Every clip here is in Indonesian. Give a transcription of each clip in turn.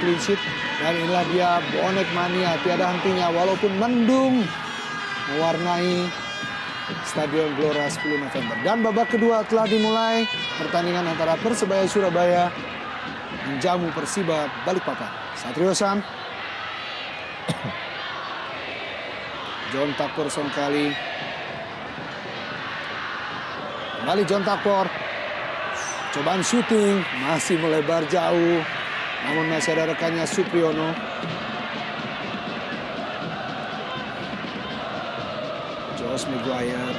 clean sheet. Dan inilah dia bonek mania, tiada hentinya walaupun mendung mewarnai Stadion Gelora 10 November. Dan babak kedua telah dimulai, pertandingan antara Persebaya Surabaya menjamu Persiba Balikpapan. Satrio Sam, John Takpor Songkali, kembali John Takpor, cobaan syuting masih melebar jauh, namun masih ada rekannya Supriyono. Josh Maguire,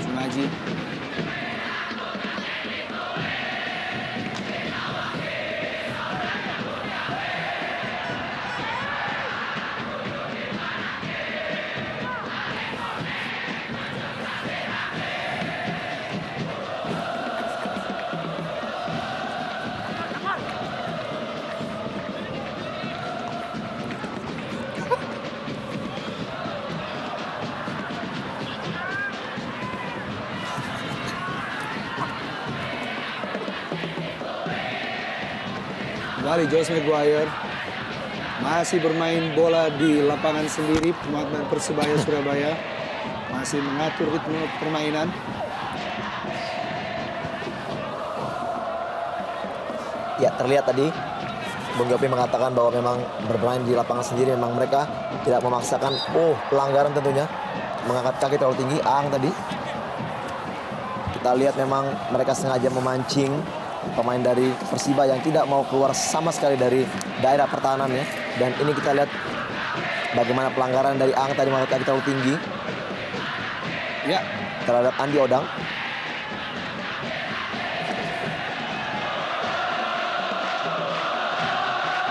Sunaji, kembali Josh Maguire, masih bermain bola di lapangan sendiri. Pemain Persebaya Surabaya masih mengatur ritme permainan. Ya, terlihat tadi Bung Gopi mengatakan bahwa memang bermain di lapangan sendiri memang mereka tidak memaksakan. Pelanggaran tentunya, mengangkat kaki terlalu tinggi. Aang tadi kita lihat memang mereka sengaja memancing pemain dari Persiba yang tidak mau keluar sama sekali dari daerah pertahanannya. Dan ini kita lihat bagaimana pelanggaran dari Aang tadi, mengangkat kaki terlalu tinggi Ya, terhadap Andi Odang.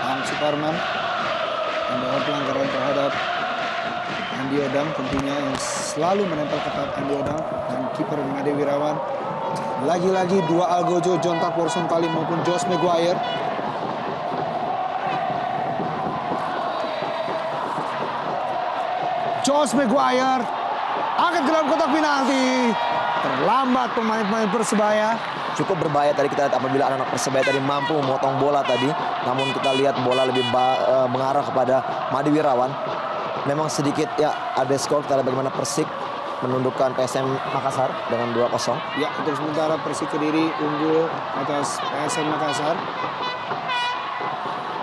Aang Suparman membawa pelanggaran terhadap Andi Odang, tentunya yang selalu menempel ketat Andi Odang dan kiper Made Wirawan. Lagi-lagi dua algojo, John Takpor Songkali maupun Josh Maguire. Josh Maguire angkat ke dalam kotak penalti. Terlambat pemain-pemain Persebaya. Cukup berbahaya tadi kita lihat apabila anak-anak Persebaya tadi mampu memotong bola tadi. Namun kita lihat bola lebih mengarah kepada Made Wirawan. Memang sedikit ya ada skor. Kita lihat bagaimana Persik menundukkan PSM Makassar dengan 2-0. Ya, untuk sementara Persik Kediri unggul atas PSM Makassar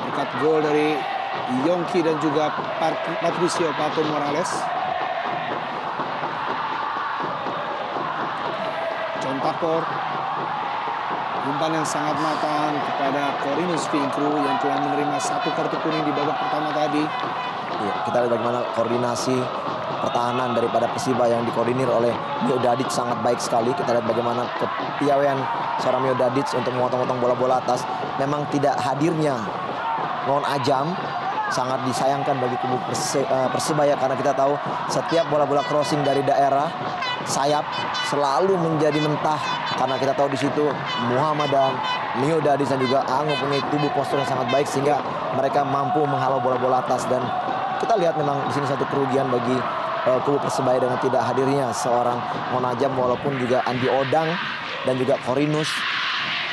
berkat gol dari Yongki dan juga Patricio Pato Morales. John Takpor, umpan yang sangat matang kepada Corinus Vinkru yang telah menerima 1 kartu kuning di babak pertama tadi. Ya, kita lihat bagaimana koordinasi pertahanan daripada Persiba yang dikoordinir oleh Mio Dadic sangat baik sekali. Kita lihat bagaimana kepiawaian seorang Mio Dadic untuk memotong-motong bola-bola atas. Memang tidak hadirnya Non Ajam sangat disayangkan bagi kubu Persebaya, karena kita tahu setiap bola-bola crossing dari daerah sayap selalu menjadi mentah, karena kita tahu di situ Muhammadan, Mio Dadic dan juga Aang mempunyai tubuh postur yang sangat baik sehingga mereka mampu menghalau bola-bola atas. Dan kita lihat memang di sini satu kerugian bagi kubu Persebaya dengan tidak hadirnya seorang Monajam, walaupun juga Andi Odang dan juga Corinus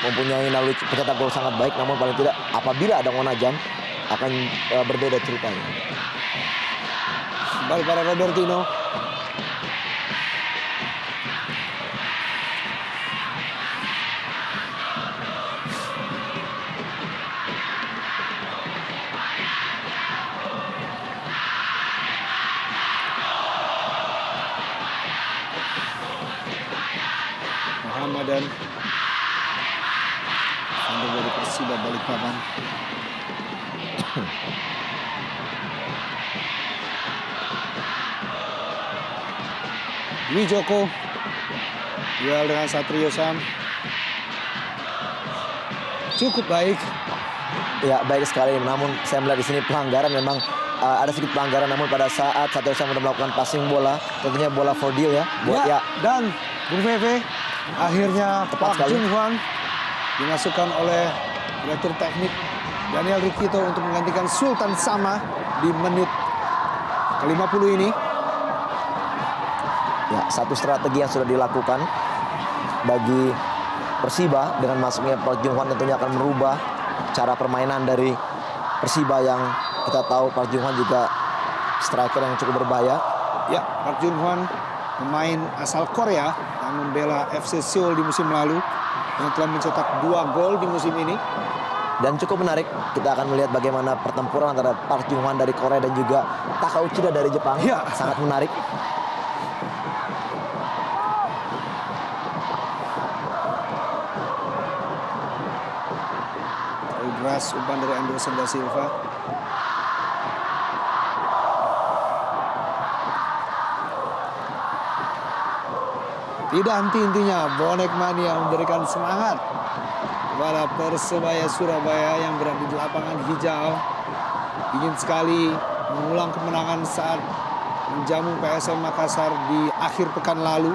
mempunyai naluri pencetak gol sangat baik, namun paling tidak apabila ada Monajam akan berbeda ceritanya. Kembali para Robertino. Muhammadan dari Persiba Balikpapan. Dwi Joko duel dengan Satrio Sam, cukup baik. Ya, baik sekali. Namun saya melihat di sini pelanggaran memang ada sedikit pelanggaran, namun pada saat Satrio Sam sudah melakukan passing bola, tentunya bola for deal ya. Dan Bung Veve akhirnya Pak Jun Hwan dimasukkan oleh direktur teknik Daniel Rikito untuk menggantikan Sultan Sama di menit ke-50 ini. Ya, satu strategi yang sudah dilakukan bagi Persiba dengan masuknya Park Jung Hwan tentunya akan merubah cara permainan dari Persiba yang kita tahu Park Jung Hwan juga striker yang cukup berbahaya. Ya, Park Jung Hwan pemain asal Korea yang membela FC Seoul di musim lalu yang telah mencetak 2 gol di musim ini. Dan cukup menarik, kita akan melihat bagaimana pertempuran antara Park Jung Hwan dari Korea dan juga Taka Uchida dari Jepang. Ya. Sangat menarik. Deras umpan dari Anderson da Silva. Tidak henti-hentinya bonek mania memberikan semangat kepada Persebaya Surabaya yang berada di lapangan hijau. Ingin sekali mengulang kemenangan saat menjamu PSM Makassar di akhir pekan lalu.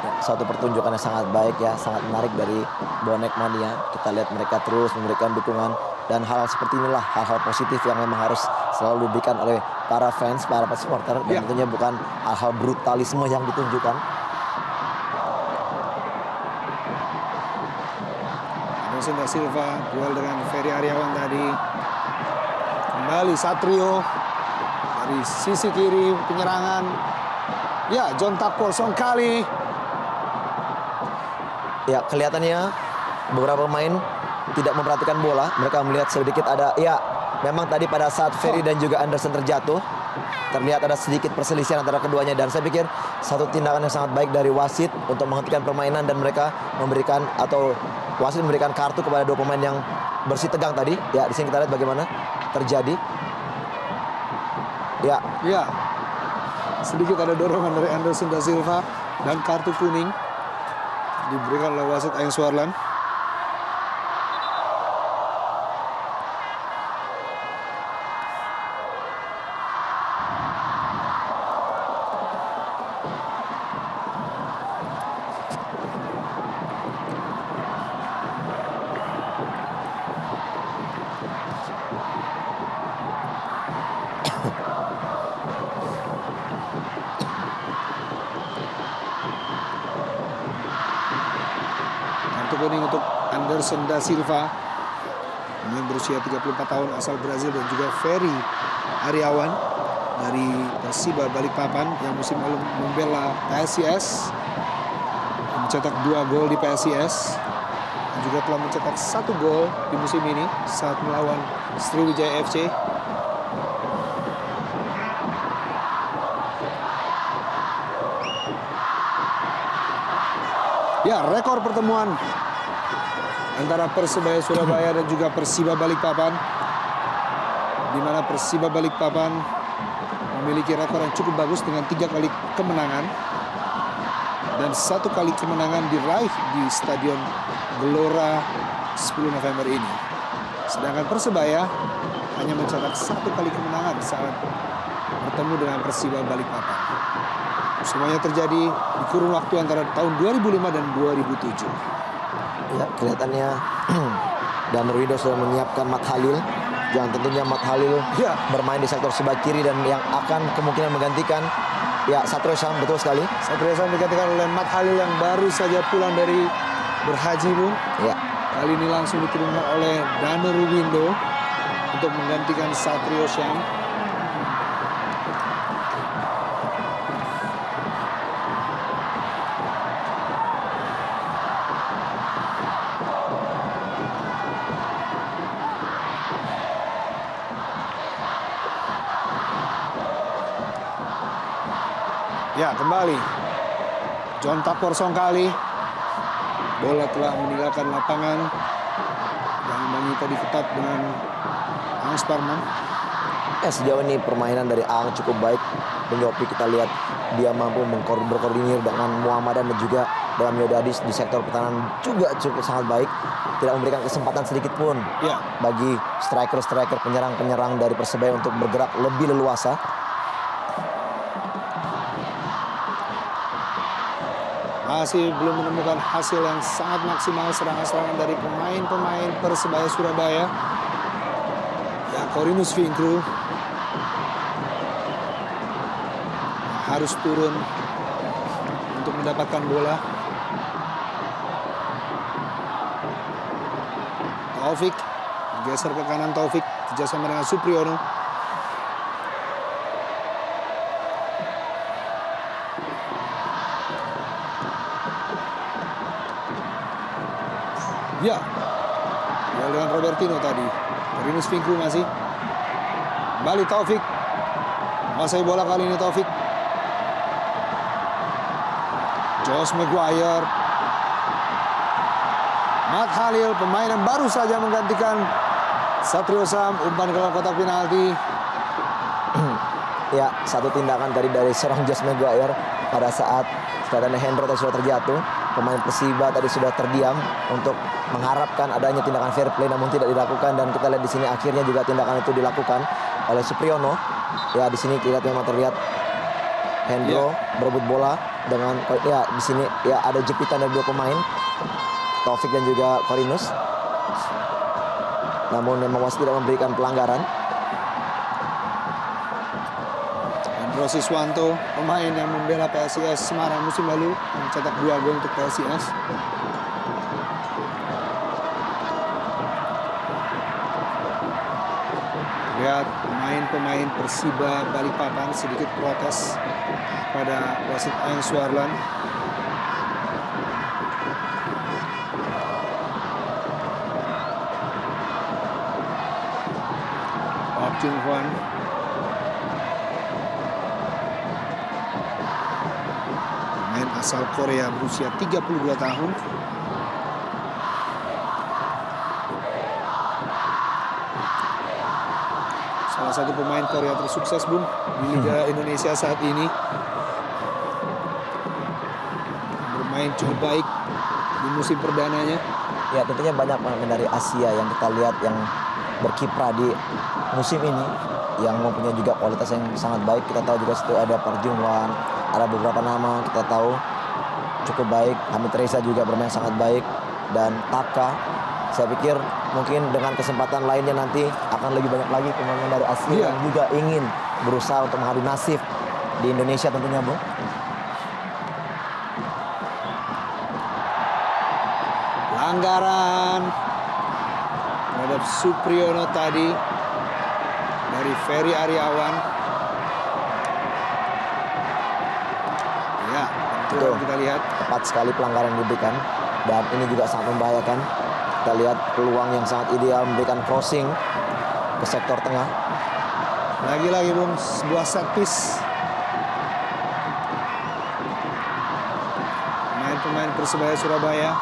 Ya, suatu pertunjukan yang sangat baik ya, sangat menarik dari bonek mania. Kita lihat mereka terus memberikan dukungan dan hal seperti inilah hal-hal positif yang memang harus selalu diberikan oleh para fans, para supporter dan tentunya bukan hal-hal brutalisme yang ditunjukkan. Anderson da Silva duel dengan Ferry Aryawan tadi. Kembali Satrio dari sisi kiri penyerangan. Ya, John Takpo Songkali. Ya, kelihatannya beberapa pemain tidak memperhatikan bola. Mereka melihat sedikit ada, ya memang tadi pada saat Ferry dan juga Anderson terjatuh, terlihat ada sedikit perselisihan antara keduanya. Dan saya pikir satu tindakan yang sangat baik dari wasit untuk menghentikan permainan dan mereka memberikan atau wasit memberikan kartu kepada dua pemain yang bersih tegang tadi. Ya, di sini kita lihat bagaimana terjadi. Ya, sedikit ada dorongan dari Anderson da Silva dan kartu kuning diberikan oleh wasit Aeng Suarlan. Kartu kuning untuk Anderson da Silva yang berusia 34 tahun asal Brazil dan juga Ferry Aryawan dari Persiba Balikpapan yang musim lalu membela PSIS, mencetak 2 gol di PSIS dan juga telah mencetak 1 gol di musim ini saat melawan Sriwijaya FC. Ya, rekor pertemuan antara Persebaya Surabaya dan juga Persiba Balikpapan, di mana Persiba Balikpapan memiliki rekor yang cukup bagus dengan 3 kali kemenangan dan 1 kali kemenangan diraih di Stadion Gelora 10 November ini. Sedangkan Persebaya hanya mencetak 1 kali kemenangan saat bertemu dengan Persiba Balikpapan. Semuanya terjadi di kurun waktu antara tahun 2005 dan 2007. ya kelihatannya dan Ruido sudah menyiapkan Mat Halil. Yang tentunya Mat Halil bermain di sektor sebelah kiri dan yang akan kemungkinan menggantikan Satrio Sam, betul sekali. Satrio Sam digantikan oleh Mat Halil yang baru saja pulang dari berhaji, Bung. Ya. Kali ini langsung diturunkan oleh Dano Rubindo untuk menggantikan Satrio Sam. Ya, kembali John Tapor Songkali. Bola telah meninggalkan lapangan dan Bang tadi ketat dengan Hans Parman. Sejauh ini permainan dari Aang cukup baik. Dan Yopi kita lihat dia mampu berkoordinir dengan Muhammadan dan juga dengan Yodadis di sektor pertahanan juga cukup sangat baik. Tidak memberikan kesempatan sedikit pun bagi striker-striker penyerang-penyerang dari Persebaya untuk bergerak lebih leluasa. Masih belum menemukan hasil yang sangat maksimal serangan-serangan dari pemain-pemain Persebaya Surabaya. Ya, Corinus Vinkru harus turun untuk mendapatkan bola. Taufik geser ke kanan. Taufik kerjasama dengan Supriyono. Ya, duel dengan Robertino tadi. Corvinus Fingru masih. Kembali Taufik. Menguasai bola kali ini Taufik. Josh Maguire. Matt Halil, pemain yang baru saja menggantikan Satrio Sam, umpan ke dalam kotak penalti. Ya, satu tindakan tadi dari seorang Josh Maguire pada saat keadaan Hendro tadi sudah terjatuh. Pemain Persiba tadi sudah terdiam untuk mengharapkan adanya tindakan fair play, namun tidak dilakukan. Dan kita lihat di sini akhirnya juga tindakan itu dilakukan oleh Supriyono. Ya, di sini kita memang terlihat Hendro berebut bola dengan ya di sini ya ada jepitan dari dua pemain, Taufik dan juga Corvinus. Namun memang wasit tidak memberikan pelanggaran. Hendro Siswanto, pemain yang membela PSIS Semarang musim lalu, mencetak 2 gol untuk PSIS. Lihat pemain-pemain Persiba Balikpapan sedikit protes pada wasit Aeng Suarlan. Park Jung Hwan. Pemain asal Korea berusia 32 tahun. Salah satu pemain Korea tersukses, Bung, di Liga Indonesia saat ini. Bermain cukup baik di musim perdananya. Ya, tentunya banyak pemain dari Asia yang kita lihat yang berkiprah di musim ini, yang mempunyai juga kualitas yang sangat baik. Kita tahu juga situ ada Park Jung Hwan, ada beberapa nama kita tahu cukup baik. Hamid Reza juga bermain sangat baik, dan Taka. Saya pikir mungkin dengan kesempatan lainnya nanti akan lebih banyak lagi pemain dari Asia yang juga ingin berusaha untuk mengadu nasib di Indonesia tentunya, Bung. Pelanggaran terhadap Supriyono tadi dari Ferry Aryawan. Ya, betul kita lihat. Tepat sekali pelanggaran yang diberikan, dan ini juga sangat membahayakan. Kita lihat peluang yang sangat ideal memberikan crossing ke sektor tengah. Lagi-lagi, Bung, sebuah set piece. Pemain-pemain Persebaya Surabaya.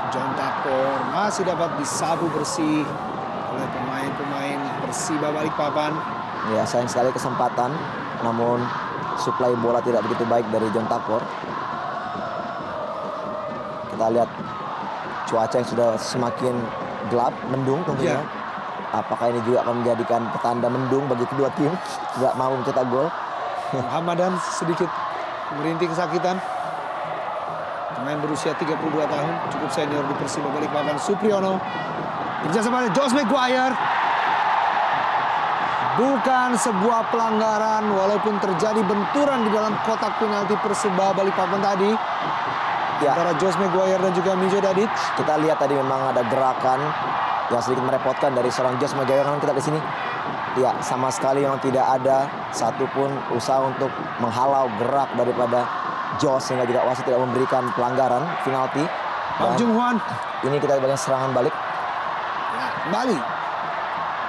John Tapor masih dapat disapu bersih oleh pemain-pemain Persiba Balikpapan. Ya, sayang sekali kesempatan, namun suplai bola tidak begitu baik dari John Tapor. Kita lihat cuaca yang sudah semakin gelap, mendung tentunya. Apakah ini juga akan menjadikan petanda mendung bagi kedua tim, tidak mau mencetak gol. Muhammadan sedikit merintih kesakitan. Pemain berusia 32 tahun, cukup senior di Persiba Balikpapan. Supriyono kerjasama dengan Josh Maguire. Bukan sebuah pelanggaran, walaupun terjadi benturan di dalam kotak penalti Persiba Balikpapan tadi. Ya, antara Josh Maguire dan juga Mijo Dadic. Kita lihat tadi memang ada gerakan yang sedikit merepotkan dari seorang Josh Maguire. Kan kita di sini, ya sama sekali memang tidak ada satupun usaha untuk menghalau gerak daripada Josh, sehingga juga wasit tidak memberikan pelanggaran penalti. Park Jung Hwan. Ini kita bagian serangan balik. Ya, kembali.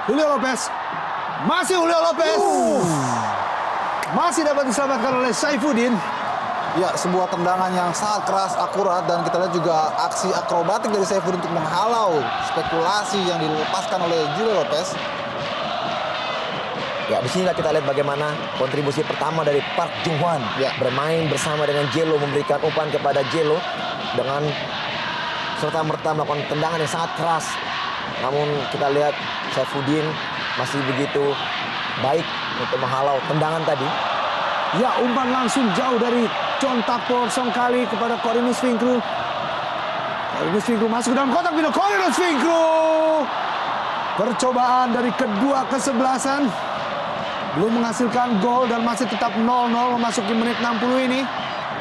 Julio Lopez. Masih Julio Lopez. Masih dapat diselamatkan oleh Saifuddin. Ya, sebuah tendangan yang sangat keras, akurat, dan kita lihat juga aksi akrobatik dari Saifuddin untuk menghalau spekulasi yang dilepaskan oleh Julio Lopez. Ya, di sini kita lihat bagaimana kontribusi pertama dari Park Jung Hwan. Ya, bermain bersama dengan Jelo, memberikan umpan kepada Jelo dengan serta-merta melakukan tendangan yang sangat keras. Namun kita lihat Saifuddin masih begitu baik untuk menghalau tendangan tadi. Ya, umpan langsung jauh dari John Tapor Songkali kepada Corvinus Fingru. Corvinus Fingru masuk ke dalam kotak penalti. Corvinus Fingru. Percobaan dari kedua kesebelasan. belum menghasilkan gol dan masih tetap 0-0 memasuki menit 60 ini.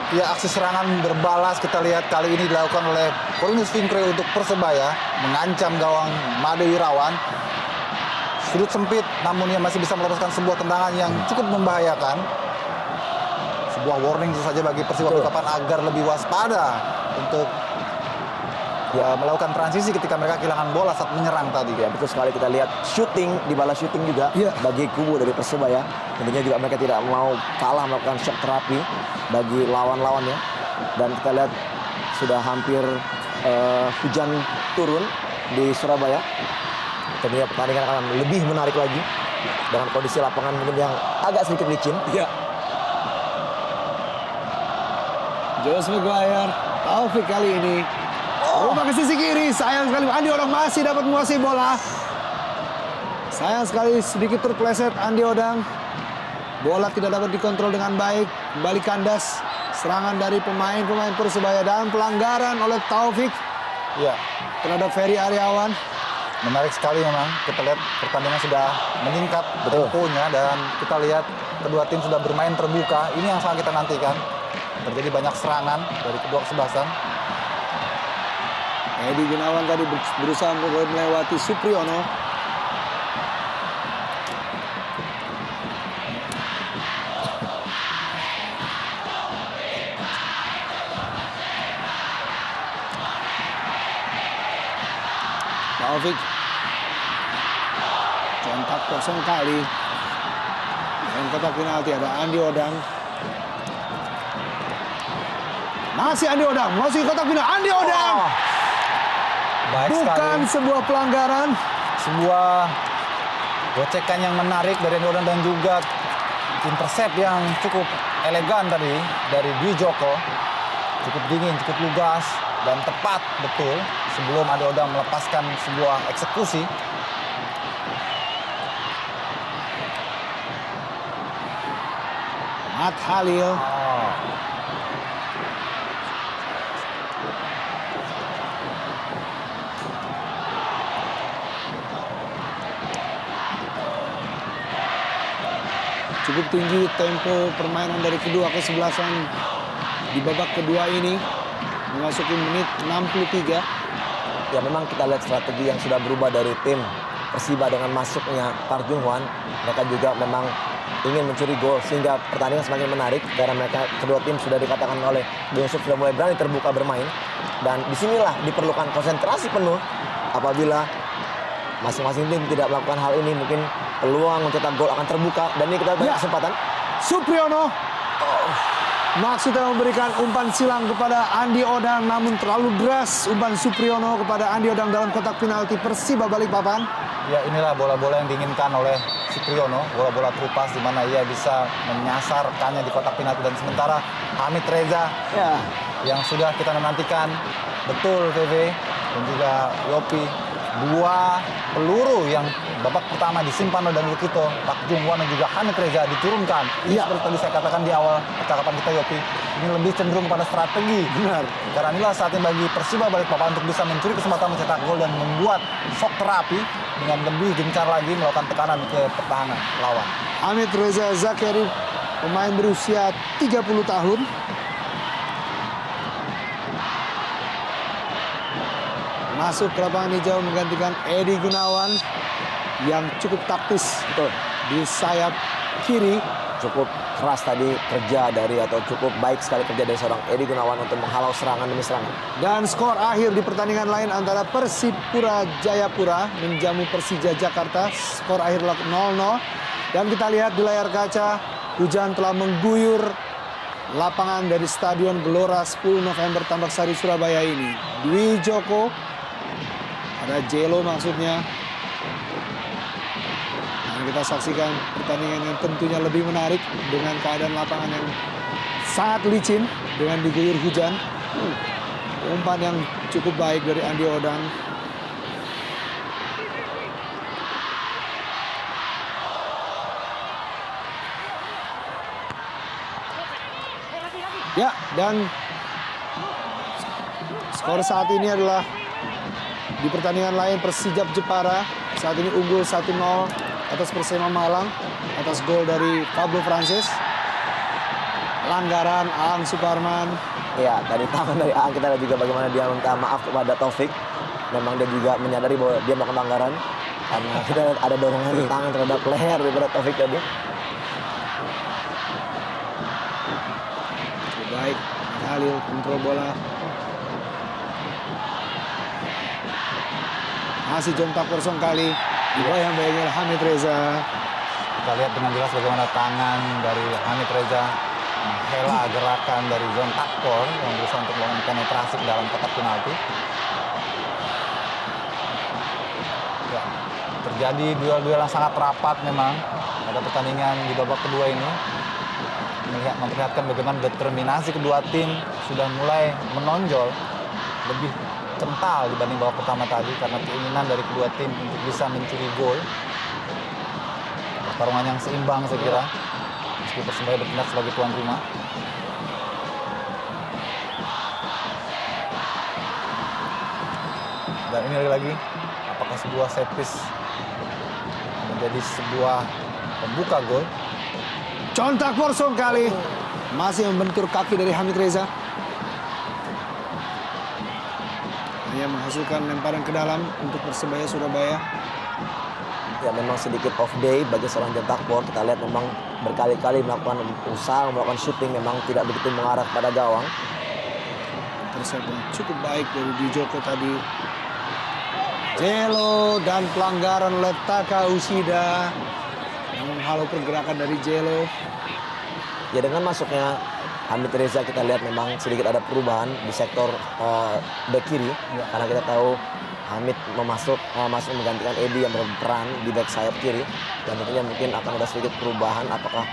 Ya, aksi serangan berbalas kita lihat kali ini dilakukan oleh Corvinus Vincre untuk Persebaya, mengancam gawang Made Wirawan. Sudut sempit, namun ia masih bisa melepaskan sebuah tendangan yang cukup membahayakan. Sebuah warning tentu saja bagi Persiba Balikpapan agar lebih waspada untuk melakukan transisi ketika mereka kehilangan bola saat menyerang tadi. Ya betul sekali, kita lihat shooting, dibalas shooting juga bagi kubu dari Persebaya. Tentunya juga mereka tidak mau kalah melakukan shock terapi bagi lawan-lawannya. Dan kita lihat sudah hampir hujan turun di Surabaya. Tentunya pertandingan akan lebih menarik lagi dengan kondisi lapangan mungkin yang agak sedikit licin. Ya. Jones Maguire, Taufik kali ini. Rumah ke sisi kiri, sayang sekali Andi Odang masih dapat menguasai bola. Sayang sekali sedikit terpleset Andi Odang. Bola tidak dapat dikontrol dengan baik. Kembali kandas. Serangan dari pemain-pemain Persebaya dan pelanggaran oleh Taufik. Ya, terhadap Ferry Aryawan. menarik sekali memang. Kita lihat pertandingan sudah meningkat temponya dan kita lihat kedua tim sudah bermain terbuka. Ini yang sangat kita nantikan. Terjadi banyak serangan dari kedua kesebelasan. Edi Gunawan tadi berusaha melewati Supriyono. Taufik. Contak kosong kali. Dan kotak penalti ada Andi Odang. Masih Andi Odang, masih kotak penalti Andi Odang. Baik Bukan sekali. sebuah pelanggaran. Sebuah gocekan yang menarik dari Andi Odang dan juga intercept yang cukup elegan tadi dari Dwi Joko. Cukup dingin, cukup lugas dan tepat betul sebelum Andi Odang melepaskan sebuah eksekusi. Mat Halil. Cukup tinggi tempo permainan dari kedua kesebelasan di babak kedua ini. Memasuki menit 63. Ya memang kita lihat strategi yang sudah berubah dari tim Persiba dengan masuknya Park Jung Hwan. Mereka juga memang ingin mencuri gol sehingga pertandingan semakin menarik karena mereka kedua tim sudah dikatakan oleh Bung Yusuf sudah mulai berani terbuka bermain. Dan disinilah diperlukan konsentrasi penuh apabila masing-masing tim tidak melakukan hal ini, mungkin peluang mencetak gol akan terbuka. Dan ini kita banyak kesempatan. Supriyono maksudnya memberikan umpan silang kepada Andi Odang, namun terlalu deras umpan Supriyono kepada Andi Odang dalam kotak penalti Persiba Balikpapan. Ya, inilah bola-bola yang diinginkan oleh Supriyono, bola-bola terupas di mana ia bisa menyasar rekannya di kotak penalti. Dan sementara Hamid Reza yang sudah kita nantikan betul VV dan juga Yopi, dua peluru yang babak pertama disimpan oleh Danilo Kito, Park Jung Hwan dan juga Hamid Reza diturunkan. Ini seperti tadi saya katakan di awal percakapan kita, Yopi, ini lebih cenderung pada strategi. Benar. Karena inilah saatnya bagi Persiba Balikpapan untuk bisa mencuri kesempatan mencetak gol dan membuat shock terapi dengan lebih gencar lagi melakukan tekanan ke pertahanan lawan. Hamid Reza Zakeri, pemain berusia 30 tahun. Masuk ke lapangan hijau menggantikan Edi Gunawan yang cukup taktis di sayap kiri. Cukup keras tadi kerja dari atau cukup baik sekali kerja dari seorang Edi Gunawan untuk menghalau serangan demi serangan. Dan skor akhir di pertandingan lain antara Persipura Jayapura menjamu Persija Jakarta. Skor akhir 0-0. Dan kita lihat di layar kaca, hujan telah mengguyur lapangan dari Stadion Gelora 10 November Tambak Sari Surabaya ini. Dwi Joko, ada Jelo maksudnya. Dan kita saksikan pertandingan yang tentunya lebih menarik dengan keadaan lapangan yang sangat licin dengan diguyur hujan. Umpan yang cukup baik dari Andi Odang. Ya, dan skor saat ini adalah di pertandingan lain Persijap Jepara saat ini unggul 1-0 atas Persema Malang atas gol dari Pablo Francis. Pelanggaran Aang Suparman. Ya, dari tangan dari Aang kita lihat juga bagaimana dia minta maaf kepada Taufik. Memang dia juga menyadari bahwa dia melakukan pelanggaran. Karena kita lihat ada dorongan tangan terhadap leher daripada Taufik tadi. Baik, Halil kontrol bola. Masih jontak kosong kali. Dibayang-bayangi oleh Hamid Reza. Kita lihat dengan jelas bagaimana tangan dari Hamid Reza menghela gerakan dari John Takpor yang berusaha untuk melakukan penetrasi ke dalam kotak penalti. Ya, terjadi duel-duel yang sangat rapat memang pada pertandingan di babak kedua ini. Memperlihatkan bagaimana determinasi kedua tim sudah mulai menonjol lebih kental dibanding babak pertama tadi karena keinginan dari kedua tim untuk bisa mencuri gol. Pertarungan yang seimbang saya kira meski Persebaya bertindak sebagai tuan rumah. Dan ini lagi apakah sebuah set piece menjadi sebuah pembuka gol. Contak kosong kali. Masih membentur kaki dari Hamid Reza. Ia menghasilkan lemparan ke dalam untuk Persebaya Surabaya. Ya memang sedikit off day bagi seorang John Takpor. Kita lihat memang berkali-kali melakukan usaha, melakukan shooting memang tidak begitu mengarah pada gawang. Intercept yang cukup baik dari Dijoko tadi. Jelo dan pelanggaran oleh Taka Usida yang menghalau pergerakan dari Jelo. Ya dengan masuknya Hamid Reza kita lihat memang sedikit ada perubahan di sektor back kiri karena kita tahu Hamid masuk menggantikan Edi yang berperan di back sayap kiri dan tentunya mungkin akan ada sedikit perubahan apakah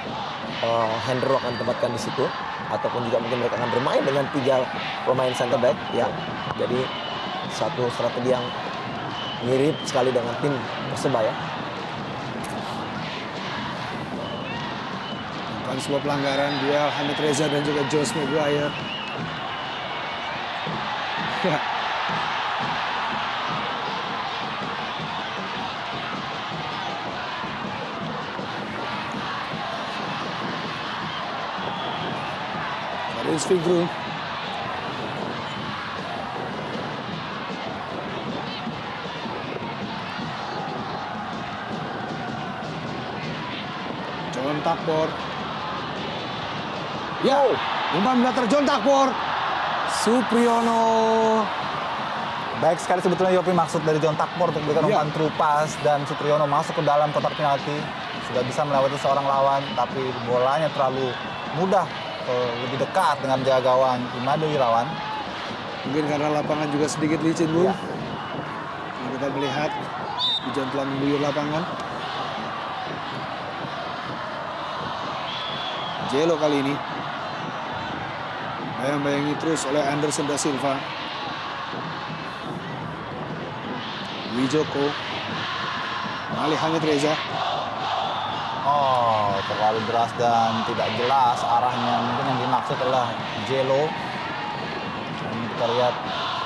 Hendro akan ditempatkan di situ ataupun juga mungkin mereka akan bermain dengan 3 pemain center back ya. Jadi satu strategi yang mirip sekali dengan tim Persebaya. Bukan sebuah pelanggaran duel Hamid Reza dan juga Josh Maguire. Faris Fikru. John Takpor. Ya, umpan datar John Takpor. Supriyono. Baik sekali sebetulnya Yopi maksud dari John Takpor untuk memberikan umpan true pass dan Supriyono masuk ke dalam kotak penalti. Sudah bisa melewati seorang lawan tapi bolanya terlalu mudah lebih dekat dengan jaga gawang Imade Wirawan. Mungkin karena lapangan juga sedikit licin, Bu. Ya. Nah, kita melihat hujan telah mengguyur lapangan. Jelo kali ini bayang-bayangi terus oleh Anderson da Silva. Wijoko. Kali Hamid Reza. Oh, terlalu deras dan tidak jelas arahnya. Mungkin yang dimaksud adalah Jelo. Dan kita lihat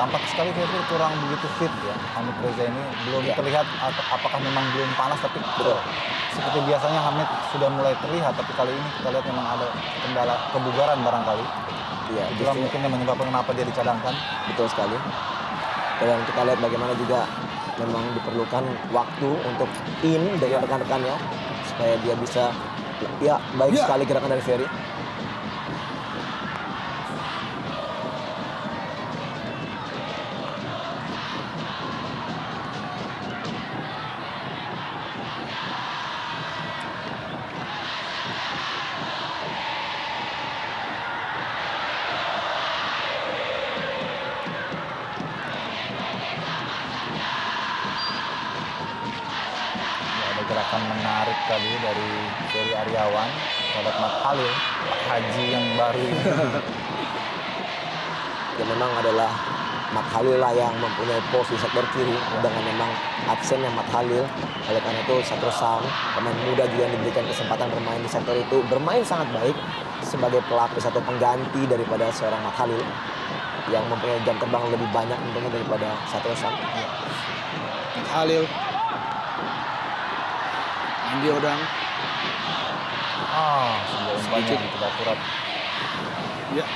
tampak sekali kayaknya kurang begitu fit ya. Hamid Reza ini belum terlihat apakah memang belum panas tapi seperti biasanya Hamid sudah mulai terlihat tapi kali ini kita lihat memang ada kendala kebugaran barangkali. Iya, Itulah mungkin yang menyebabkan kenapa dia dicadangkan. Betul sekali. Dan kita lihat bagaimana juga memang diperlukan waktu untuk dengan rekan-rekannya supaya dia bisa baik sekali gerakan dari Ferry. Gerakan menarik tadi dari Ferry Aryawan terhadap Mat Halil, Pak Haji yang baru ini. Ya memang adalah Mat Halil lah yang mempunyai pos di sektor kiri dengan memang absennya Mat Halil. Oleh karena itu Satrio Sam, pemain muda juga yang diberikan kesempatan bermain di sektor itu bermain sangat baik sebagai pelapis atau pengganti daripada seorang Mat Halil yang mempunyai jam terbang lebih banyak tentunya daripada Satrio Sam. Mat Halil. Andi Odang. Sebuah umpan yang tidak akurat. Ya.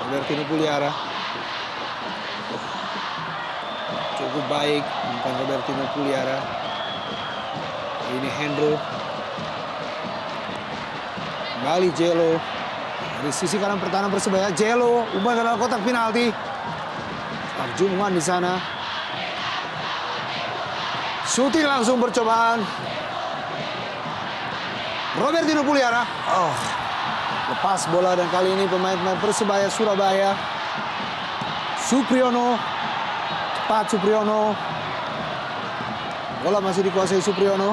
Robertino Puliara. Cukup baik umpan Robertino Puliara. Ini Hendro. Kembali Jelo. Dari sisi kanan pertahanan Persebaya, Jelo umpan ke dalam kotak penalti. Arjunwan di sana. Shooting langsung percobaan. Robertino Puliara. Lepas bola dan kali ini pemain-pemain Persebaya Surabaya. Supriyono. Cepat Supriyono. Bola masih dikuasai Supriyono.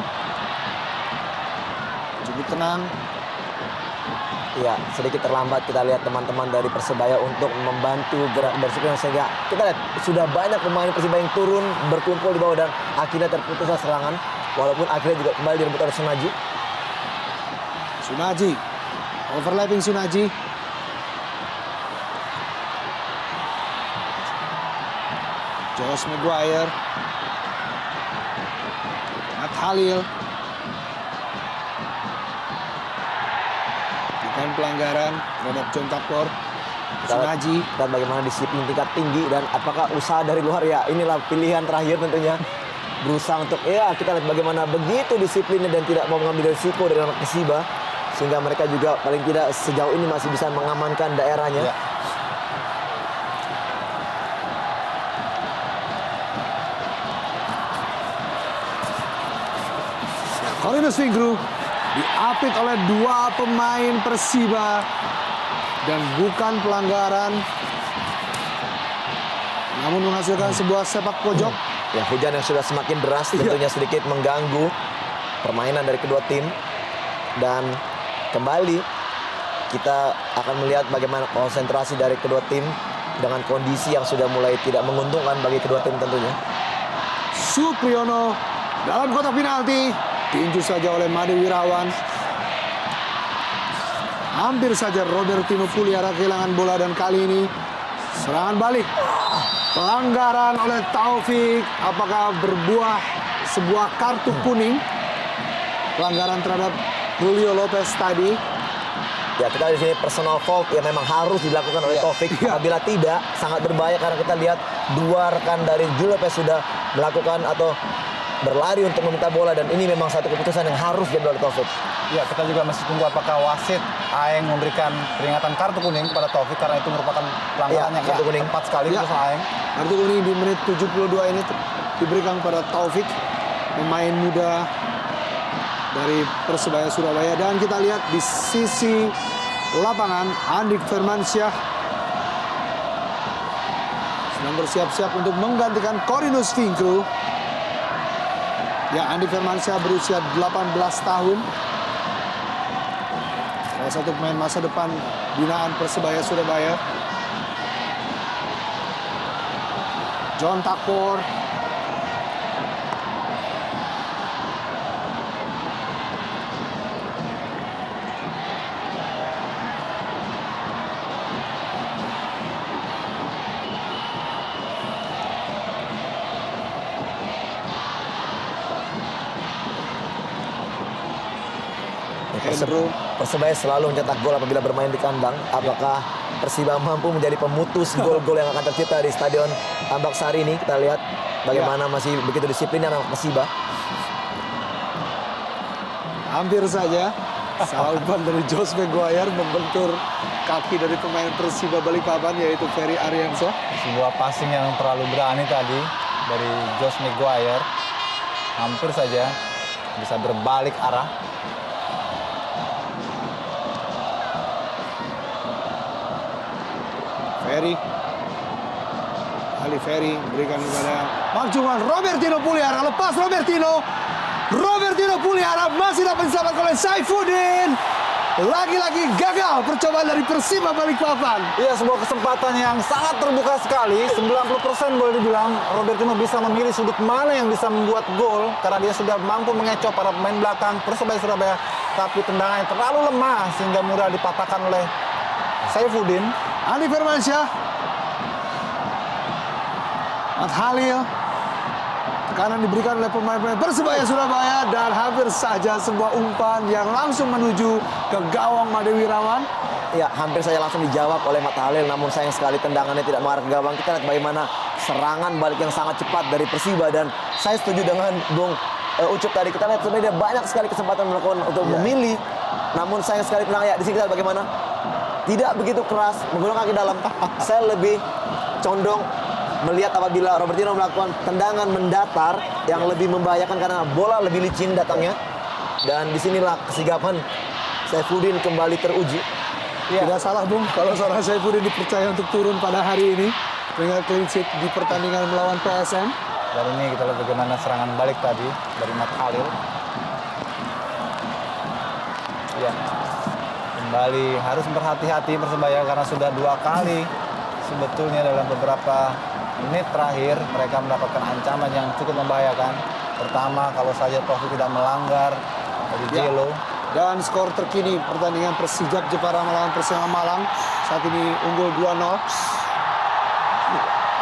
Cukup tenang. Ya, sedikit terlambat kita lihat teman-teman dari Persebaya untuk membantu gerak dari Supriyono, sehingga kita lihat sudah banyak pemain Persebaya yang turun berkumpul di bawah dan akhirnya terputus serangan, walaupun akhirnya juga kembali direbut oleh Sunaji. Sunaji. Overlapping Sunaji. Josh Maguire. Matt Halil. Bukan pelanggaran terhadap John Tapor. Sunaji. Dan bagaimana disiplin tingkat tinggi dan apakah usaha dari luar, ya inilah pilihan terakhir tentunya. Berusaha untuk kita lihat bagaimana begitu disiplinnya dan tidak mau mengambil risiko dari anak Persiba, sehingga mereka juga paling tidak sejauh ini masih bisa mengamankan daerahnya. Ya. Corinus Fingru diapit oleh dua pemain Persiba dan bukan pelanggaran, namun menghasilkan sebuah sepak pojok. Ya, hujan yang sudah semakin deras tentunya sedikit mengganggu permainan dari kedua tim. Dan kembali kita akan melihat bagaimana konsentrasi dari kedua tim dengan kondisi yang sudah mulai tidak menguntungkan bagi kedua tim tentunya. Supriyono dalam kotak penalti, tinju saja oleh Made Wirawan. Hampir saja Robertino Puliara kehilangan bola dan kali ini serangan balik. Pelanggaran oleh Taufik, apakah berbuah sebuah kartu kuning? Pelanggaran terhadap Julio Lopez tadi. Ya, kita di sini personal fault yang memang harus dilakukan oleh Taufik. Apabila tidak, sangat berbahaya karena kita lihat dua rekan dari Julio Lopez sudah melakukan atau berlari untuk meminta bola, dan ini memang satu keputusan yang harus diambil oleh Taufik. Ya, kita juga masih tunggu apakah wasit Aeng memberikan peringatan kartu kuning kepada Taufik karena itu merupakan pelanggaran yang kartu kuning. tepat sekali keputusan Aeng. Kartu kuning di menit 72 ini diberikan pada Taufik, pemain muda dari Persebaya Surabaya. Dan kita lihat di sisi lapangan, Andik Firmansyah sedang bersiap-siap untuk menggantikan Corinus Fingru. Ya, Andik Firmansyah berusia 18 tahun. Salah satu pemain masa depan binaan Persebaya Surabaya. John Takpor. Hendro. Persebaya selalu mencetak gol apabila bermain di kandang. Apakah Persiba mampu menjadi pemutus gol-gol yang akan tercipta di Stadion Tambak Sari ini? Kita lihat bagaimana masih begitu disiplinnya anak Persiba. Hampir saja salah umpan dari Josh Maguire membentur kaki dari pemain Persiba Balikpapan, yaitu Ferry Ariansyah. Sebuah passing yang terlalu berani tadi dari Josh Maguire. Hampir saja bisa berbalik arah. Ferry. Ali Ferry berikan kepada Marjuan. Robertino Puliara, lepas Robertino. Robertino Puliara masih dapat diselamatkan oleh Saifuddin. Lagi-lagi gagal percobaan dari Persiba Balikpapan. Iya, sebuah kesempatan yang sangat terbuka sekali. 90% boleh dibilang Robertino bisa memilih sudut mana yang bisa membuat gol karena dia sudah mampu mengecoh para pemain belakang Persebaya Surabaya, tapi tendangannya terlalu lemah sehingga mudah dipatahkan oleh Saifuddin. Andik Firmansyah. Matt Halil. kanan diberikan oleh pemain-pemain Persebaya Surabaya dan hampir saja sebuah umpan yang langsung menuju ke gawang Made Wirawan. Ya, hampir saja langsung dijawab oleh Mata Halil, namun sayang sekali tendangannya tidak mengarah ke gawang. Kita lihat bagaimana serangan balik yang sangat cepat dari Persiba, dan saya setuju dengan Bung Ucup tadi. Kita lihat sebenarnya banyak sekali kesempatan melakukan untuk memilih, namun sayang sekali tenang. Ya, di sini kita lihat bagaimana tidak begitu keras menggunakan kaki dalam. Saya lebih condong melihat apabila Robertino melakukan tendangan mendatar yang lebih membahayakan karena bola lebih licin datangnya, dan disinilah kesigapan Saifuddin kembali teruji. Ya. Tidak salah Bung, kalau seorang Saifuddin dipercaya untuk turun pada hari ini dengan clean sheet di pertandingan melawan PSM. Dan ini kita lihat bagaimana serangan balik tadi dari Mat Halil. Ya, kembali harus berhati-hati Persebaya karena sudah 2 kali sebetulnya dalam beberapa menit terakhir mereka mendapatkan ancaman yang cukup membahayakan. Pertama, kalau saja Taufik tidak melanggar dari Jelo. Dan skor terkini pertandingan Persijap Jepara melawan Persema Malang saat ini unggul 2-0.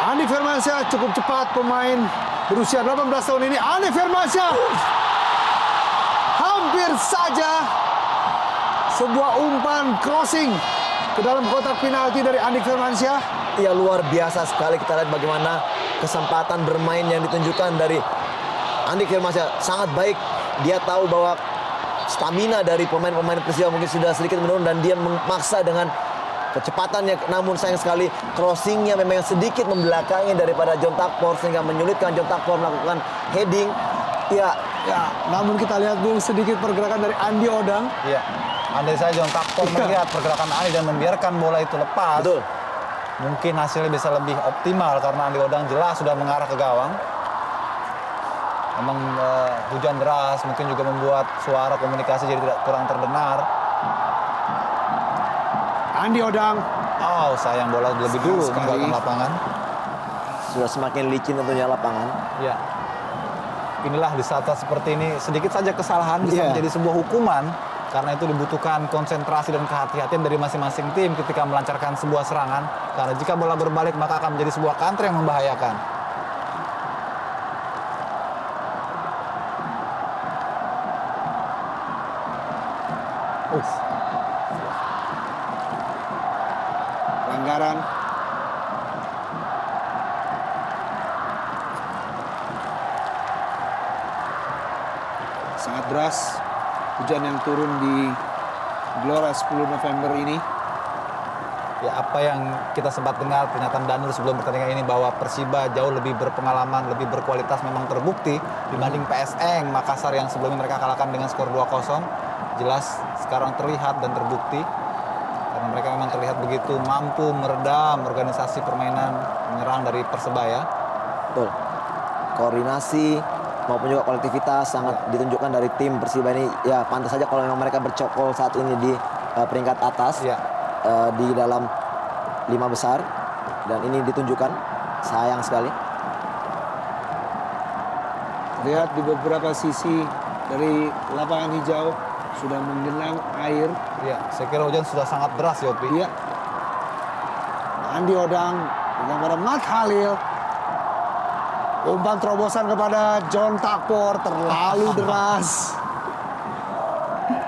Andi Firmansyah cukup cepat, pemain berusia 18 tahun ini. Andi Firmansyah hampir saja sebuah umpan crossing ke dalam kotak penalti dari Andi Firmansyah. Ya, luar biasa sekali. Kita lihat bagaimana kesempatan bermain yang ditunjukkan dari Andi Firmansyah sangat baik. Dia tahu bahwa stamina dari pemain-pemain Persiba mungkin sudah sedikit menurun dan dia memaksa dengan kecepatannya, namun sayang sekali crossingnya memang sedikit membelakangi daripada John Takpor sehingga menyulitkan John Takpor melakukan heading. Ya, namun kita lihat Bung sedikit pergerakan dari Andi Odang. Iya, andai saja John Takpor melihat pergerakan Andi dan membiarkan bola itu lepas, betul, mungkin hasilnya bisa lebih optimal karena Andi Odang jelas sudah mengarah ke gawang. Memang hujan deras mungkin juga membuat suara komunikasi jadi tidak kurang terdengar. Andi Odang. Oh, sayang bola lebih dulu meninggalkan lapangan. sudah semakin licin tentunya lapangan. Ya. Inilah di saat seperti ini sedikit saja kesalahan bisa menjadi sebuah hukuman karena itu dibutuhkan konsentrasi dan kehati-hatian dari masing-masing tim ketika melancarkan sebuah serangan. Karena jika bola berbalik maka akan menjadi sebuah counter yang membahayakan. Pelanggaran. Sangat deras hujan yang turun di Gelora 10 November ini. Ya, apa yang kita sempat dengar pernyataan Danur sebelum pertandingan ini bahwa Persiba jauh lebih berpengalaman, lebih berkualitas memang terbukti dibanding PSM Makassar yang sebelumnya mereka kalahkan dengan skor 2-0. Jelas sekarang terlihat dan terbukti karena mereka memang terlihat begitu mampu meredam organisasi permainan menyerang dari Persebaya. Betul. Koordinasi maupun juga kolektivitas sangat ditunjukkan dari tim Persiba ini. Ya, pantas saja kalau memang mereka bercokol saat ini di peringkat atas. Di dalam 5 besar, dan ini ditunjukkan sayang sekali. Lihat di beberapa sisi dari lapangan hijau sudah menggenang air. Ya, saya kira hujan sudah sangat deras, Yopi. Iya. Andi Odang dengan pada Mat Halil. Umpan terobosan kepada John Takpor terlalu deras.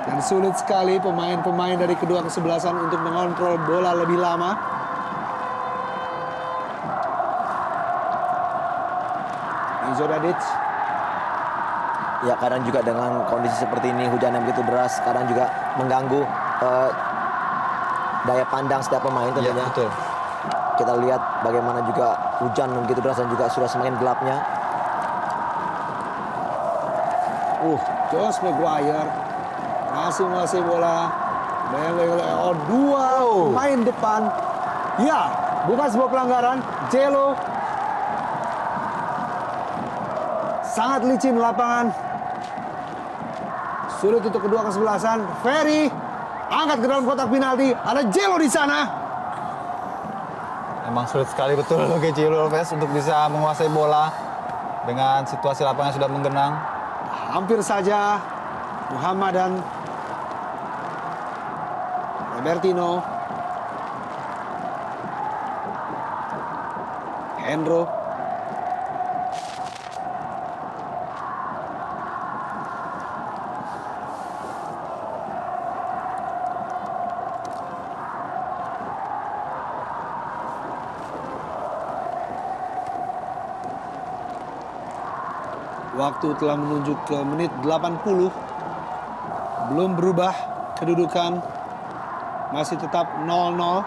Dan sulit sekali pemain-pemain dari kedua kesebelasan untuk mengontrol bola lebih lama. Izo Dadic. Ya, kadang juga dengan kondisi seperti ini, hujan yang begitu deras, kadang juga mengganggu daya pandang setiap pemain tentunya. Ya, betul. Kita lihat bagaimana juga hujan yang begitu deras dan juga sudah semakin gelapnya. Josh Maguire masih menguasai bola. Dua pemain depan. Ya, bukan sebuah pelanggaran. Jelo sangat licin lapangan. Sulit untuk kedua kesebelasan. Ferry angkat ke dalam kotak penalti. Ada Jelo di sana. Memang sulit sekali betul bagi Jelo Lopez untuk bisa menguasai bola dengan situasi lapangan sudah menggenang. Hampir saja Muhammad dan Robertino. Hendro. Waktu telah menuju ke menit 80. Belum berubah kedudukan. Masih tetap 0-0.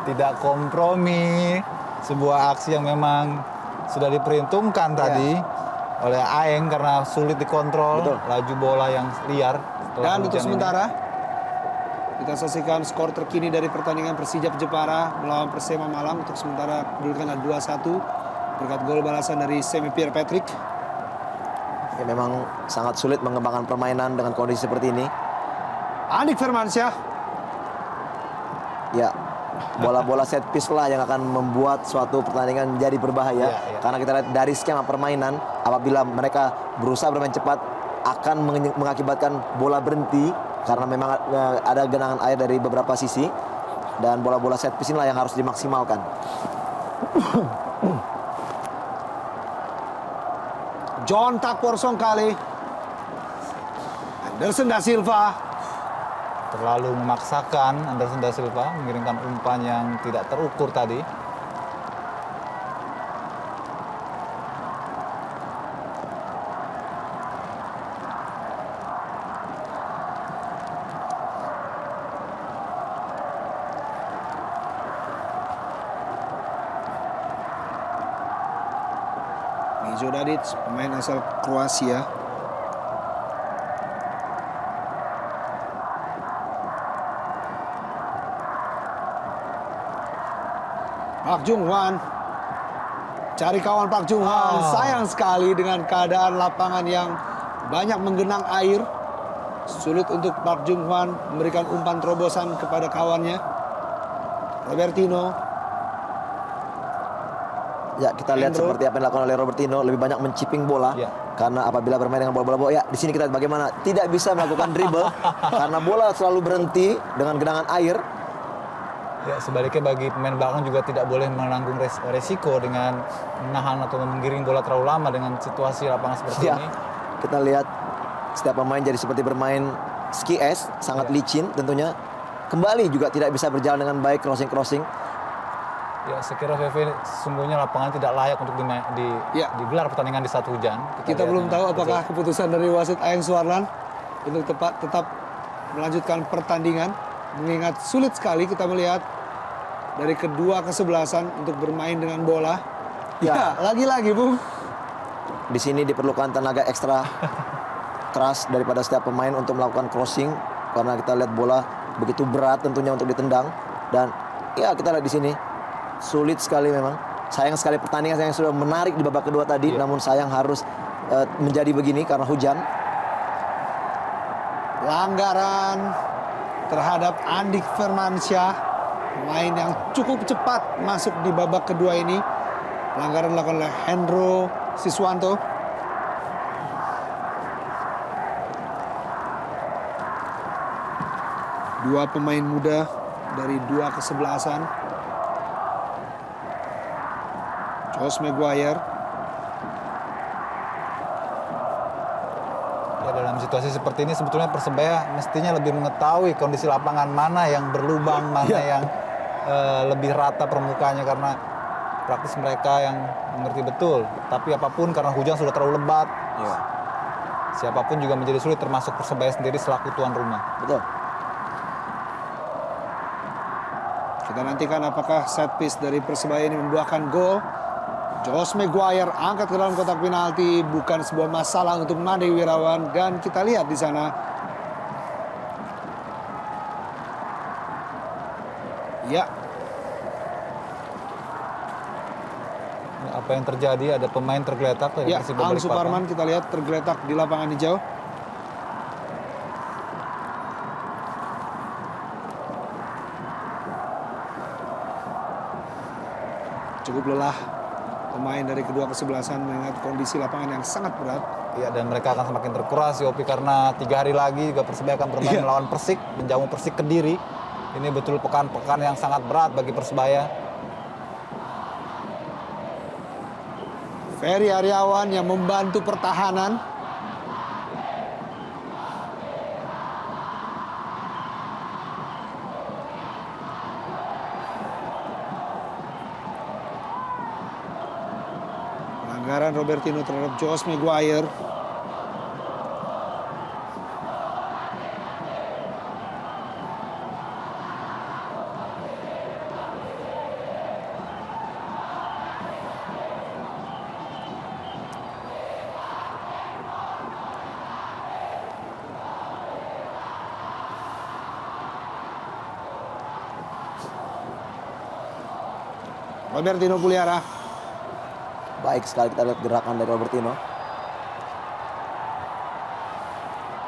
Tidak kompromi. Sebuah aksi yang memang sudah diperhitungkan tadi oleh Aeng karena sulit dikontrol. Betul. Laju bola yang liar. Dan untuk sementara kita saksikan skor terkini dari pertandingan Persija Jepara melawan Persema Malang. Untuk sementara kedudukan ada 2-1 berkat gol balasan dari Semi Pierre Patrick. Ya, memang sangat sulit mengembangkan permainan dengan kondisi seperti ini. Andik Firmansyah. Ya, bola-bola set piece lah yang akan membuat suatu pertandingan jadi berbahaya. Iya. Karena kita lihat dari skema permainan, apabila mereka berusaha bermain cepat, akan mengakibatkan bola berhenti. Karena memang ada genangan air dari beberapa sisi. Dan bola-bola set piece inilah yang harus dimaksimalkan. John Takpor Songkale. Anderson da Silva. Terlalu memaksakan Anderson da Silva mengirimkan umpan yang tidak terukur tadi. Mijo Dadic, pemain asal Kroasia. Park Jung Hwan. Cari kawan Park Jung Hwan. Sayang sekali dengan keadaan lapangan yang banyak menggenang air. Sulit untuk Park Jung Hwan memberikan umpan terobosan kepada kawannya. Robertino. Ya, kita lihat Endro. seperti apa yang dilakukan oleh Robertino, lebih banyak menciping bola. Ya. Karena apabila bermain dengan bola-bola, ya di sini kita lihat bagaimana tidak bisa melakukan dribble karena bola selalu berhenti dengan genangan air. Ya, sebaliknya bagi pemain belakang juga tidak boleh menanggung resiko dengan menahan atau menggiring bola terlalu lama dengan situasi lapangan seperti Ya, ini. kita lihat setiap pemain jadi seperti bermain ski es, sangat licin tentunya. Kembali juga tidak bisa berjalan dengan baik crossing-crossing. Ya, saya kira VV sesungguhnya lapangan tidak layak untuk Ya. digelar pertandingan di saat hujan. Kita lihat belum memang tahu betul. apakah keputusan dari wasit Aeng Suarlan untuk tetap melanjutkan pertandingan. Mengingat sulit sekali kita melihat dari kedua kesebelasan untuk bermain dengan bola. Ya, lagi-lagi Bung. Di sini diperlukan tenaga ekstra keras daripada setiap pemain untuk melakukan crossing karena kita lihat bola begitu berat tentunya untuk ditendang. Dan ya, kita lihat di sini sulit sekali memang. Sayang sekali pertandingan yang sudah menarik di babak kedua tadi, namun sayang harus menjadi begini karena hujan. Pelanggaran terhadap Andik Firmansyah, pemain yang cukup cepat masuk di babak kedua ini. Pelanggaran dilakukan oleh Hendro Siswanto. Dua pemain muda dari dua kesebelasan. Josh Maguire. Ya, dalam situasi seperti ini sebetulnya Persebaya mestinya lebih mengetahui kondisi lapangan mana yang berlubang, mana yang lebih rata permukaannya karena praktis mereka yang mengerti betul. Tapi apapun karena hujan sudah terlalu lebat. Ya. Siapapun juga menjadi sulit termasuk Persebaya sendiri selaku tuan rumah. Betul. Kita nantikan apakah set piece dari Persebaya ini membuahkan gol. Josh Maguire angkat ke dalam kotak penalti, bukan sebuah masalah untuk Made Wirawan, dan kita lihat di sana. Ya, Apa yang terjadi? Ada pemain tergeletak dari ya, Persiba Al Balikpapan. Suparman kita lihat tergeletak di lapangan hijau. Cukup lelah pemain dari kedua kesebelasan mengingat kondisi lapangan yang sangat berat. Ya, dan mereka akan semakin terkuras Yopi karena 3 hari lagi juga Persebaya akan bermain melawan Persik, menjamu Persik Kediri. Ini betul pekan-pekan yang sangat berat bagi Persebaya. Ferry Aryawan yang membantu pertahanan. Pelanggaran Robertino terhadap Josh Maguire. Robertino Puliara. Baik sekali kita lihat gerakan dari Robertino.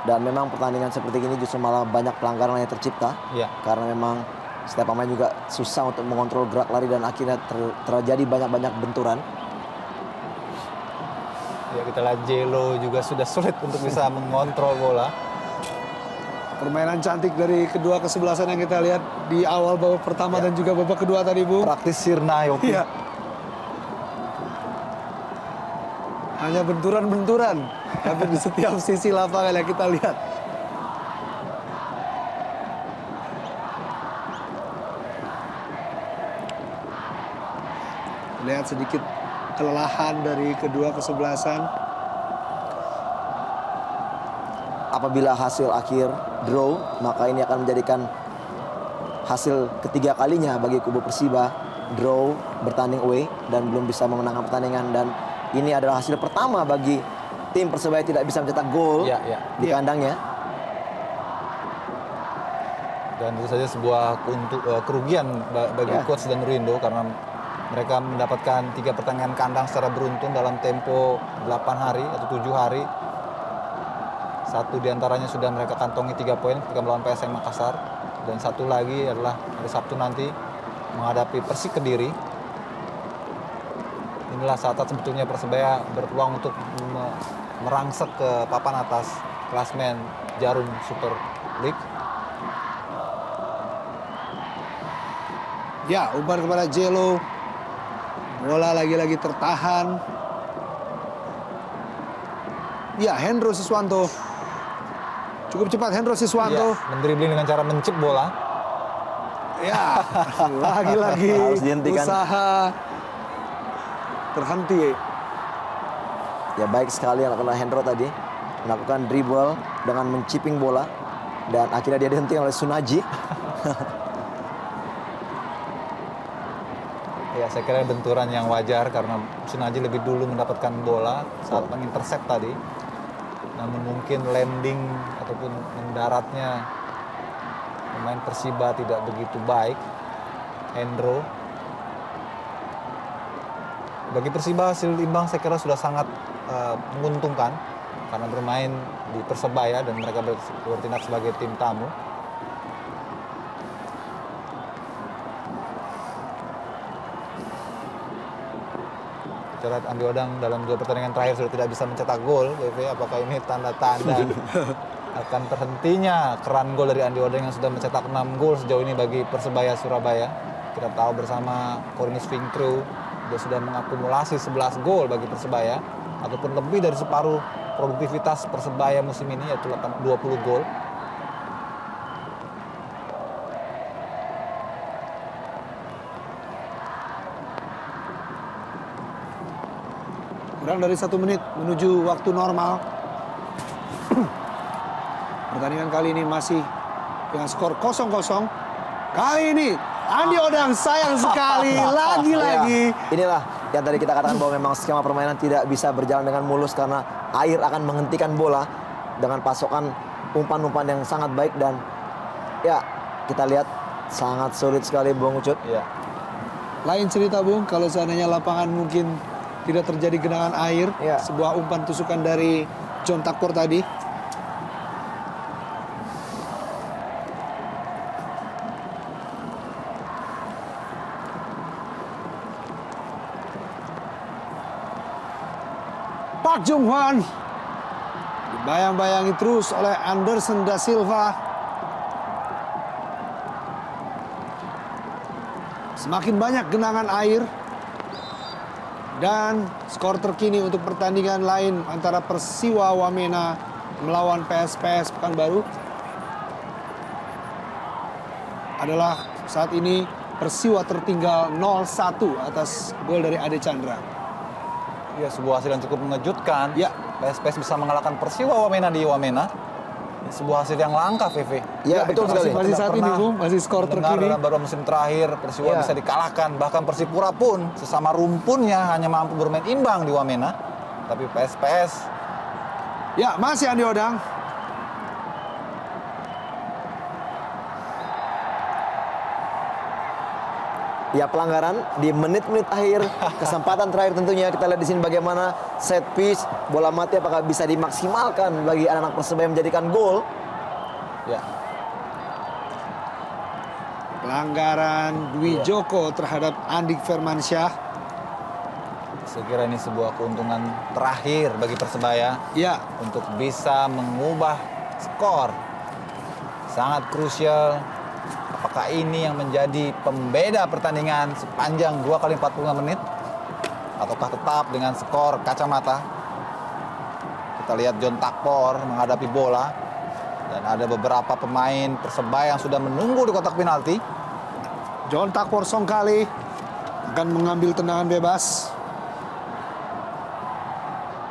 Dan memang pertandingan seperti ini justru malah banyak pelanggaran yang tercipta. Iya. Karena memang setiap pemain juga susah untuk mengontrol gerak lari dan akhirnya terjadi banyak-banyak benturan. Ya, kita lihat Jelo juga sudah sulit untuk bisa mengontrol bola. Permainan cantik dari kedua kesebelasan yang kita lihat di awal babak pertama dan juga babak kedua tadi, Bung. Praktis sirna Yopi. Iya. Hanya benturan-benturan, tapi di setiap sisi lapangan yang kita lihat. Lihat sedikit kelelahan dari kedua kesebelasan. Apabila hasil akhir draw, maka ini akan menjadikan hasil ketiga kalinya bagi kubu Persiba draw bertanding away dan belum bisa memenangkan pertandingan. Dan ini adalah hasil pertama bagi tim Persebaya tidak bisa mencetak gol di kandangnya. Dan tentu saja sebuah kerugian bagi coach dan Rindo karena mereka mendapatkan 3 pertandingan kandang secara beruntun dalam tempo 8 hari atau 7 hari. Satu diantaranya sudah mereka kantongi 3 poin ketika melawan PSM Makassar. Dan satu lagi adalah hari Sabtu nanti menghadapi Persik Kediri. Inilah saat sebetulnya Persebaya berpeluang untuk merangsek ke papan atas klasmen Jarum Super League. Ya, umpan kepada Jelo. Bola lagi-lagi tertahan. Ya, Hendro Siswanto. Cukup cepat Hendro Siswanto. Ya, mendribling dengan cara mencip bola. Ya, lagi-lagi Harus dihentikan. usaha terhenti. Ya baik sekali yang dilakukan Hendro tadi, melakukan dribble dengan menciping bola dan akhirnya dia dihentikan oleh Sunaji. Ya, saya kira benturan yang wajar karena Sunaji lebih dulu mendapatkan bola saat mengintercept tadi. Namun mungkin landing ataupun mendaratnya pemain Persiba tidak begitu baik. Hendro. Bagi Persiba hasil imbang saya kira sudah sangat menguntungkan karena bermain di Persebaya dan mereka bertindak sebagai tim tamu. Kita lihat Andi Odang dalam 2 pertandingan terakhir sudah tidak bisa mencetak gol. Apakah ini tanda-tanda akan terhentinya keran gol dari Andi Odang yang sudah mencetak 6 gol sejauh ini bagi Persebaya Surabaya. Kita tahu bersama Cornelius Vinkru dia sudah mengakumulasi 11 gol bagi Persebaya ataupun lebih dari separuh produktivitas Persebaya musim ini yaitu 20 gol. Kurang dari 1 menit menuju waktu normal. Pertandingan kali ini masih dengan skor 0-0. Kali ini Andi Odang sayang sekali lagi-lagi. Ya, inilah yang tadi kita katakan bahwa memang skema permainan tidak bisa berjalan dengan mulus karena air akan menghentikan bola dengan pasokan umpan-umpan yang sangat baik dan ya kita lihat sangat sulit sekali Bung Ucut. Ya. Lain cerita Bung, kalau seandainya lapangan mungkin tidak terjadi genangan air, Ya. sebuah umpan tusukan dari John Takpor tadi. Park Jung Hwan dibayang-bayangi terus oleh Anderson da Silva. Semakin banyak genangan air. Dan skor terkini untuk pertandingan lain antara Persiwa Wamena melawan PSPS Pekanbaru adalah saat ini Persiwa tertinggal 0-1 atas gol dari Ade Chandra. Ya, sebuah hasil yang cukup mengejutkan. Ya. PSPS bisa mengalahkan Persiwa Wamena di Wamena. Ini sebuah hasil yang langka, VV. Ya, betul sekali. Masih saat ini, Bung. Masih skor Dengar terkini. dalam beberapa musim terakhir Persiwa Ya. bisa dikalahkan. Bahkan Persipura pun sesama rumpunnya hanya mampu bermain imbang di Wamena. Tapi PSPS Ya, masih Andi Odang. Ya, pelanggaran di menit-menit akhir, kesempatan terakhir tentunya. Kita lihat di sini bagaimana set piece, bola mati apakah bisa dimaksimalkan bagi anak-anak Persebaya menjadikan gol. ya Pelanggaran Dwi Joko terhadap Andik Firmansyah. saya kira ini sebuah keuntungan terakhir bagi Persebaya Ya, untuk bisa mengubah skor. Sangat krusial. Apakah ini yang menjadi pembeda pertandingan sepanjang 2 kali 45 menit? Ataukah tetap dengan skor kacamata? Kita lihat John Takpor menghadapi bola. Dan ada beberapa pemain Persebaya yang sudah menunggu di kotak penalti. John Takpor Songkali akan mengambil tendangan bebas.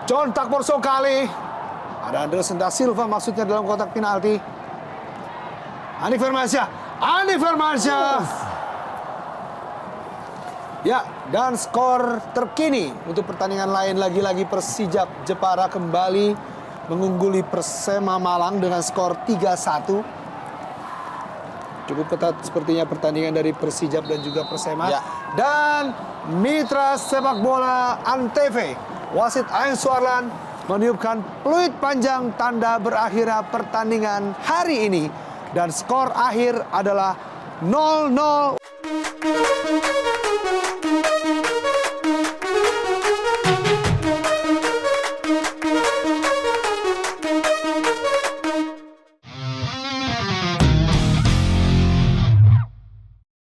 John Takpor Songkali. Ada Anderson da Silva maksudnya dalam kotak penalti. Andik Firmansyah. Andik Firmansyah. Ya, dan skor terkini untuk pertandingan lain lagi-lagi Persijap Jepara kembali mengungguli Persema Malang dengan skor 3-1. Cukup ketat sepertinya pertandingan dari Persijap dan juga Persema. Ya. Dan mitra sepak bola Antv, wasit Aeng Suarlan meniupkan peluit panjang tanda berakhirnya pertandingan hari ini. Dan skor akhir adalah 0-0.